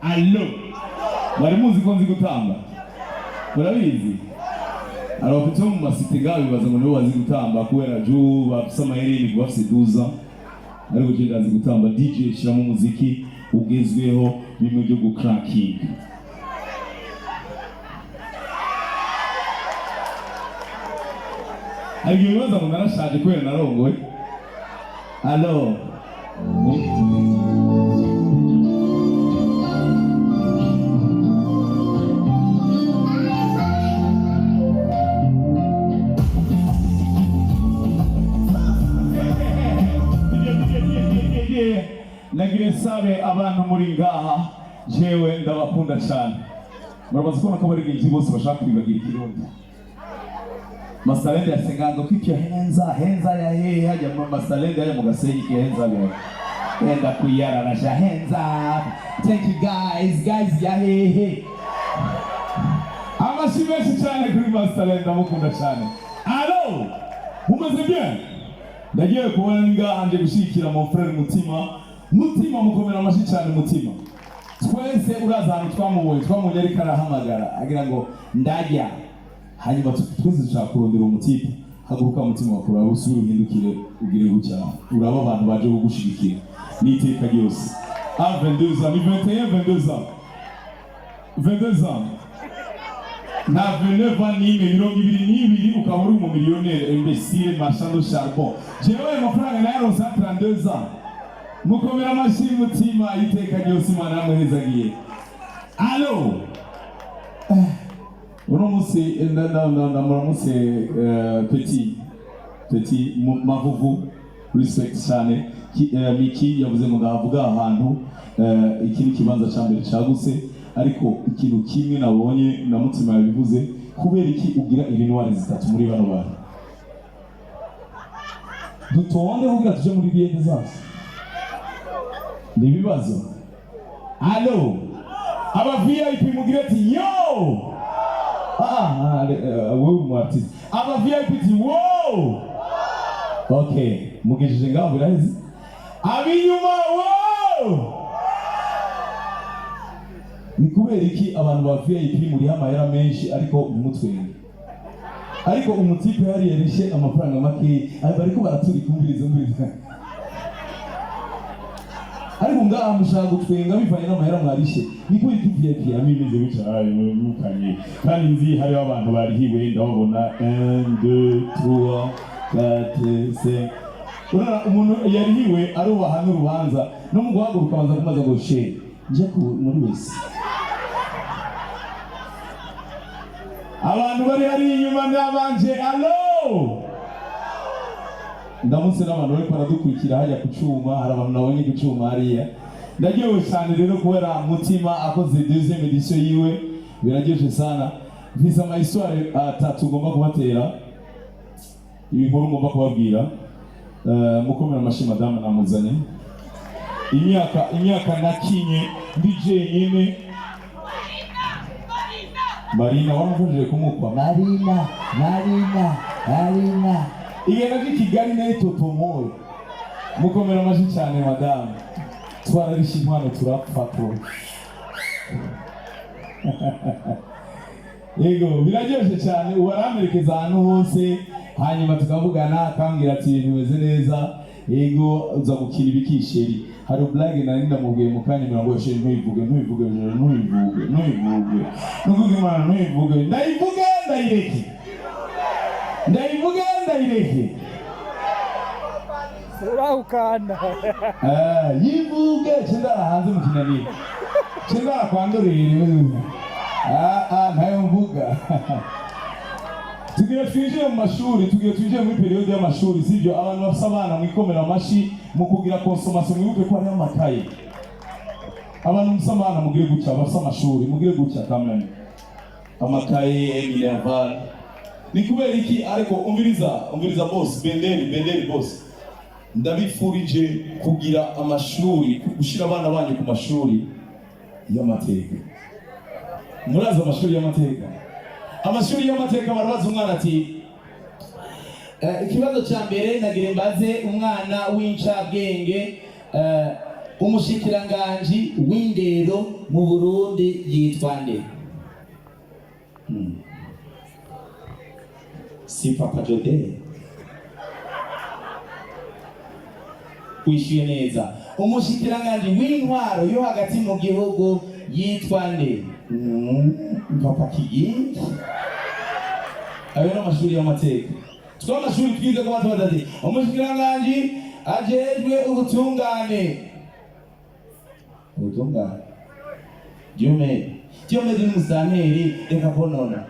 allo bari muzi ko nzi gutamba murabizi abafite mu masite gawe bibaza ngo nibo bazi gutamba kubera jo bafise amahereni bafise duza ariko je ndazi gutamba DJ shiramo umuziki ugezweho bimwe byo gucracking ariko bibaza ngo narashaje kubera narongoye allo nagire sabe abantu muri ngaha jewe ndabakunda cyane murabaza ko nakabarigije bose bashaka kwibagira ikirundi masalende yasenganga ko icyo henza ya hehe hajya mu masalende hajya mu gasenyi henza byo enda kuyararasha henza thank you guys ya hehe amashi menshi cyane kuri masalende amukunda cyane allo umeze bien ndagiye kubona ngaha nje gushikira mon frère mutima mukomera amashi cyane mutima twese uraza hano twamubonye ariko arahamagara agira ngo ndajya hanyuma twese dushaka kurondera umutipe haguruka mutima wakora usubire uhindukire ugire gucya uraba abantu baje kugushigikira n'iteka ryose 22 ans 22 ans na 29 ans n'ibiri ukaba uri umumiliyoneri imbécile marchand de charbon jewe amafaranga nayaronse 32 ans mukomera amashi mutima iteka ryose imana yamuhezagiye allo uno musi ndamuramutse petit mavuvu respect cyane miki yavuze ngo ndavuga ahantu iki kibanza cyambere cyaguse ariko ikintu kimwe nabonye na mutima yabivuze kubera iki ugira ibinwari zitatu muri bano bantu dutonde kugira tuje muri biye zacu nibibazo allo aba VIP mugire ati yo wowe mwati aba VIP ti wow okay mugejeje ngaho biraheze abinyuma wow ni kubera iki abantu ba VIP muri amahera menshi ariko umutwenge ariko umutipe yari yarishe amafaranga make ariko baraturi kumviriza ariko ngaha mushaka gutwenga bivanye n'amahera mwarishe niko VIP amimeze bicara mukanye kandi nzi hari abantu barihiwe ndabona 1 2 3 4 5 umuntu yarihiwe arubaha n'urubanza no mu guhaguruka banza kumaza ngo she nje ku muri wese abantu bari hari inyuma n'abanje allo ndamutse n'abantu bari paradukurikira hajya ku cyuma hari abantu nabonye ku cyuma hariya ndagiye cyane rero kubera mutima akoze deuxième édition yiwe birageje sana mfise ama histoire atatu ngomba kubatera ibinkuru ngomba kubabwira mukomera amashi madame namuzanye imyaka nakinye DJ nyine Marina wamuvuje kumukwa Marina igenda Kigali nayo totomoye mukomera amashi cyane madame twararisha impano turapfa ko yego birageje cyane ubaramerekeza ahantu hose hanyuma tukavugana akambwira ati bimeze neza yego uza gukina ibikisheri hari blague nari ndamubwiye mu kanya mirongo yashe ntuyivuge nukuvuga imana ntuyivuge ndayireke uraukanda yivuge cyendara hanze mu kinaniro cyendara kwandorere ntayo mvuga tugiye twinjiye mu mashuri twinjiye muri periode y'amashuri sibyo abantu bafite abana mwikomera amashi mu kugira consommation mwibuke ko ari amakaye abantu musa abana mugire gucya bafite amashuri mugire gucya kamene amakaye Minerval ni kubera iki ariko umviriza boss benderi boss ndabifurije kugira amashuri gushira abana banyu ku mashuri y'amateka muraza amashuri y'amateka barabaza umwana ati ikibazo cya mbere nagire mbaze umwana w'incabwenge umushikiranganji w'indero mu Burundi yitwa nde? Si Papa Jode wishyuye neza. Umushikiranganji w'intwaro yo hagati mu gihugu yitwa nde? Papa Kigingi. Ayo n'amashuri y'amateka. Twa amashuri twize ko batadati. Umushikiranganji ajejwe ubutungane. Ubutungane. Diome di musanteri reka bonona.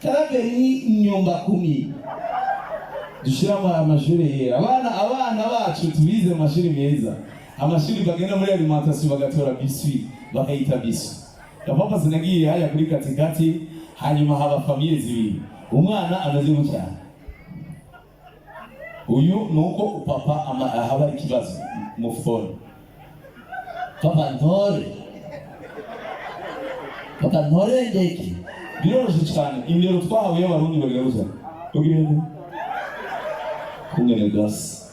Karaberi nyumba 10. Dushiramo amashuri yera. Abana bacu tubize amashuri meza. Amashuri bagenda muri alimentation bagatora biswi bakayita biswi. Papa sinagiye haya kuri katikati hanyuma haba famille zibiri. Umwana amaze gucyana. Uyu nuko papa haba ikibazo mu phone. Papa ntore ndeke. Biroroshye cyane. Indero twahawe y'abarundi bagaruza. Ugirende. Kungene gas.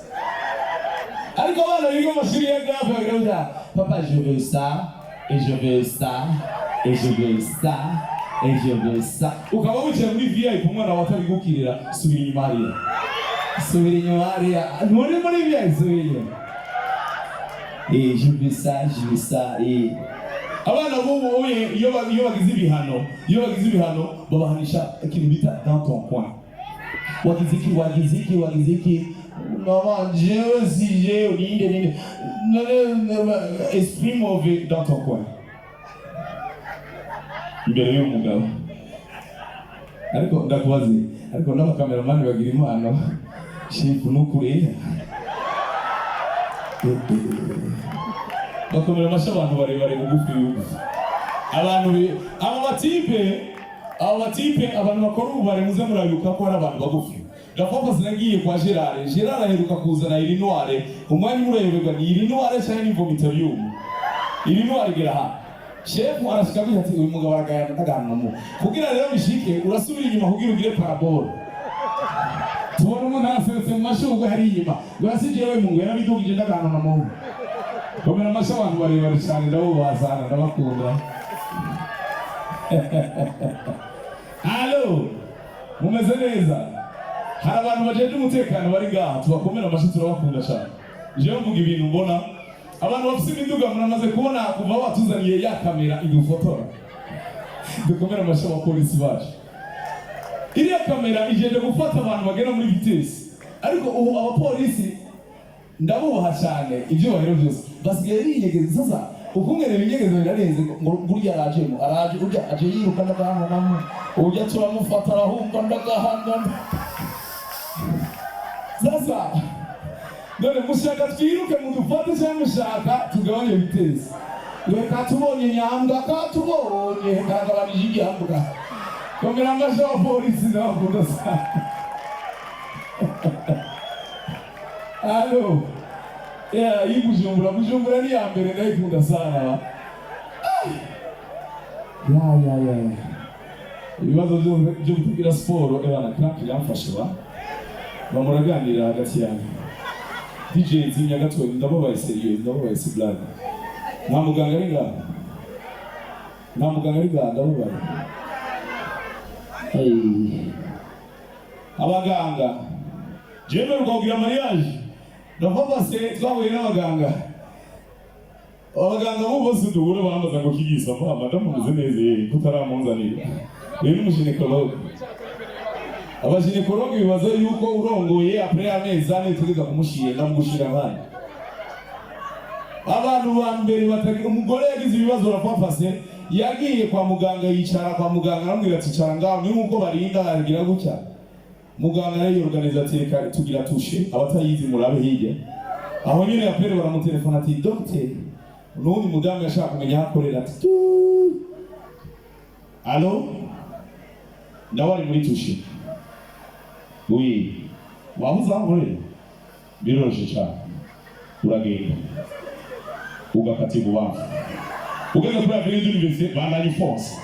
Ariko abana biga amashuri ya grave bagaruza. Papa je veux ça et je veux ça et je veux ça et je veux ça. Ukaba wicaye muri VIP umwana watabigukirira subira inyuma hariya. Subira inyuma hariya. Muri VIP subira inyuma. Et je veux ça et abana bubu iyo bagize ibihano babahanisha ikintu bita dans ton coin. Wagiziki maman je si ninde esprit mauvais dans ton coin. Imbere y'umugabo. Ariko ndakubaze ariko n'abakameramani bagira impano shifu n'ukurera. Bakomera amasha abantu barebare bugufi bugufi. Abo batipe abantu bakora ubare muze murabibuka ko ari abantu bagufi. Gapapa sinagiye kwa Gerard aheruka kuzana iri noire. Umwanya mureberwa ni iri noire cyane ni vomitorium. Iri noire gera ha. Chef arashikabira ati uyu mugabo aragayana n'agantu mu. Kugira rero bishike urasubira inyuma kugira ugire parabole. Tubona umuntu asetse mu mashugwe hari inyuma. Urasijewe mu ngwe yarabidugije n'agantu na mu. Komera amasha abantu barebare cyane ndabo bazana ndabakunda. Allo mumeze neza. Hari abantu bajeje umutekano bari ngaha tubakomera amasha turabakunda cyane. Je mvuga ibintu mbona abantu bafite imiduga muramaze kubona kuva watuzaniye ya kamera idufotora. Dukomera amasha abapolisi bacu. Iriya kamera ijeje gufata abantu bagenda muri vitesse. Ariko ubu abapolisi ndabubaha cyane ibyo bahero byose. Basigaye binyegeza sasa ukungere binyegeza birarenze ngo burya araje urya aje yiruka ndagahanga namwe urya turamufata arahumba ndagahanga. Sasa dore mushaka twiruke mudufate cyangwa mushaka tugabanye vitesse. Reka tubonye nyambwa katubonye kagabanije igihambwa. Komera amasha abapolisi n'abakunda sana. Allo Bujumbura ni ya mbere ndayikunda sana. Ya. Ibibazo byo kugira siporo ebana cramp yamfashe bamuraganira hagati yanyu. DJ zinya gatwe ndababaye serious ndababaye blague. Nta muganga ari ngaha ndababaye. Abaganga jewe rwogira mariage ndavoma se twahuye n'abaganga bose duhure bambaza ngo kigisa mama ndamuze neza kutaramunzanira rero n'umushinekologe abashinekologe bibaza yuko urongoye après amezi ane tugeza kumushira ndamugushira abana abantu ba mbere batari umugore yagize ibibazo rapapase yagiye kwa muganga yicara kwa muganga aramubwira ati cara ngaho ni nkuko barinda agira gutya. Muganga rero organizateur tugira tushe abatayizi murabe hirya. Aho nyine yapere baramutelefona ati docteur n'undi mudamu yashaka kumenya akorera ati allo ndawari muri tushe. Oui wabuza ngore biroroshye cyane uragenda ugakati bubafu ugeze kuri avenue d'université bandanye force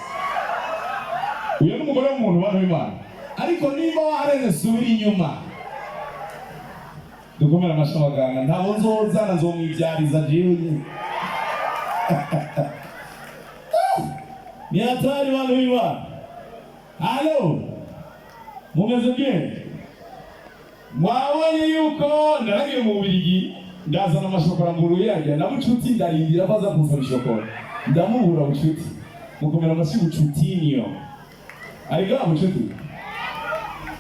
uyo n'umugore w'umuntu bana w'Imana. Ariko niba warenze subira inyuma dukomera amashyi abaganga ntabo nzozana nzomwibyariza jewe ni hatari bantu b'Imana. Halo mumeze bye mwabonye yuko naragiye mu Bubiligi ndazana amashokora nguruye yajya na bucuti ndarindira baza kunsaba ishokora ndamubura bucuti mukomera amashyi bucutinyo ariga bucuti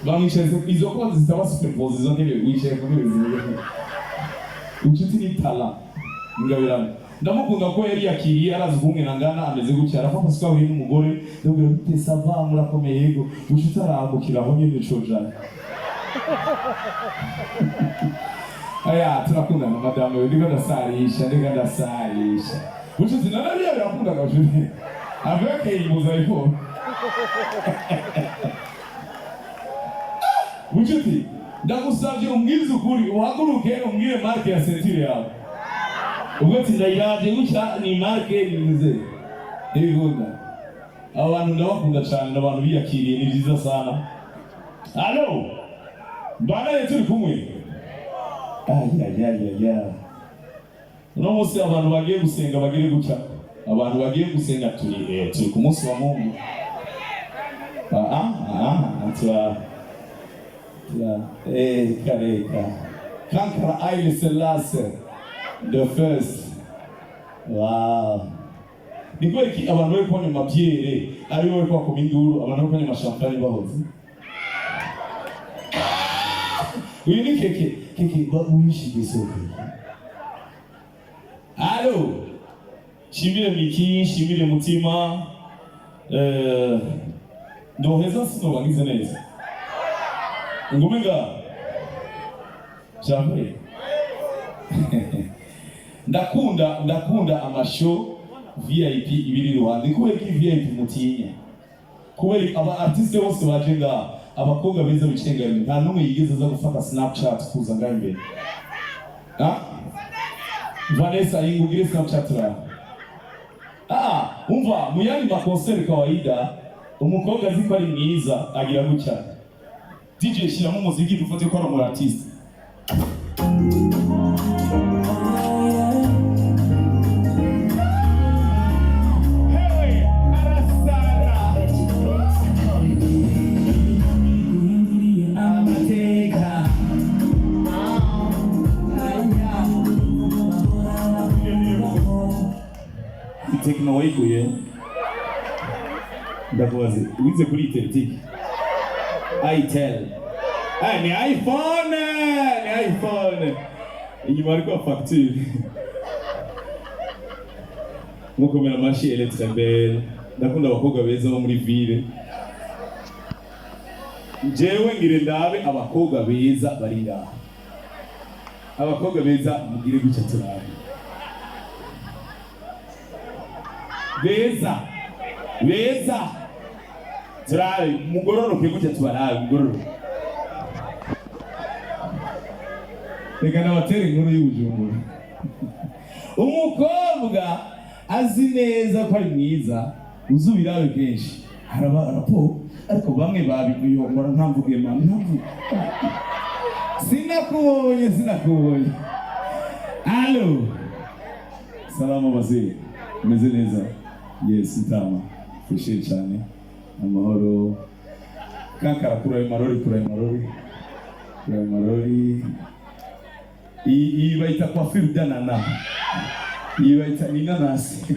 bamwicaye izo kozi zitaba superpose izo ntebe wicaye ku ntebe zimeze bucuti ni tala ngabirana ndamukunda ko yari yakiriye arazi kumwe nangana ameze gutya arafata sika we n'umugore ndabwira ute sava murakomeye yego bucuti arambukira aho nyine cojana aya turakundana madame we ndiko ndasarisha bucuti narabiye birakundana bucuti aveke imuza ipo bucuti ndagusabye umbwirize ukuri uhaguruke umbwire marke ya sentire yawe ubwo tindayirabye gutya ni marke nize ibigunda abantu ndabakunda cyane n'abantu biyakiriye ni byiza sana. Halo mbana turi kumwe uno munsi abantu bagiye gusenga bagire gutya abantu bagiye gusenga turi ku munsi wa Mungu kareka kankara Haile Selassie the first. Wow. Niko iki abantu bari kubona amabyere ari bari kwa kominduru abantu bari kubona amashampanye bahoze. Uyu ni keke bawishi bisoke. Halo. Shimire miki, shimire mutima. Ndoheza sino bagize neza. Ngumenga. Jamwe. Ndakunda amashow VIP ibiri ruhande kubera ko VIP mutinya kubera aba artiste bose baje nga abakobwa beza bicenganye nta numwe yigeze aza gufata Snapchat kuza nga imbere Vanessa ingugire Snapchat ra umva muyandi makonseri kawaida umukobwa aziko ari mwiza agira gutya DJ shiramo umuziki dufate ko ari artiste Tekno wayikuye ndakubaze wize kuri teletiki itel ni iPhone inyuma ariko facture mukomera amashi electrabel ndakunda abakobwa beza bo muri ville jewe ngire ndabe abakobwa beza bari ngaha abakobwa beza mugire guca turabe beza turabe mugororoke gutya tubarabe mugororoke reka nabatere inkuru y'ubujumbura umukobwa azi neza ko ari mwiza uzubirabe kenshi arapo ariko bamwe babiyomora ntamvuge mama ntamvuge sinakubonye allo salama bazee meze neza yes itama fishye cyane amahoro kankara kuraye marori iyi bayita kwa firda nana iyi bayita ni nanasi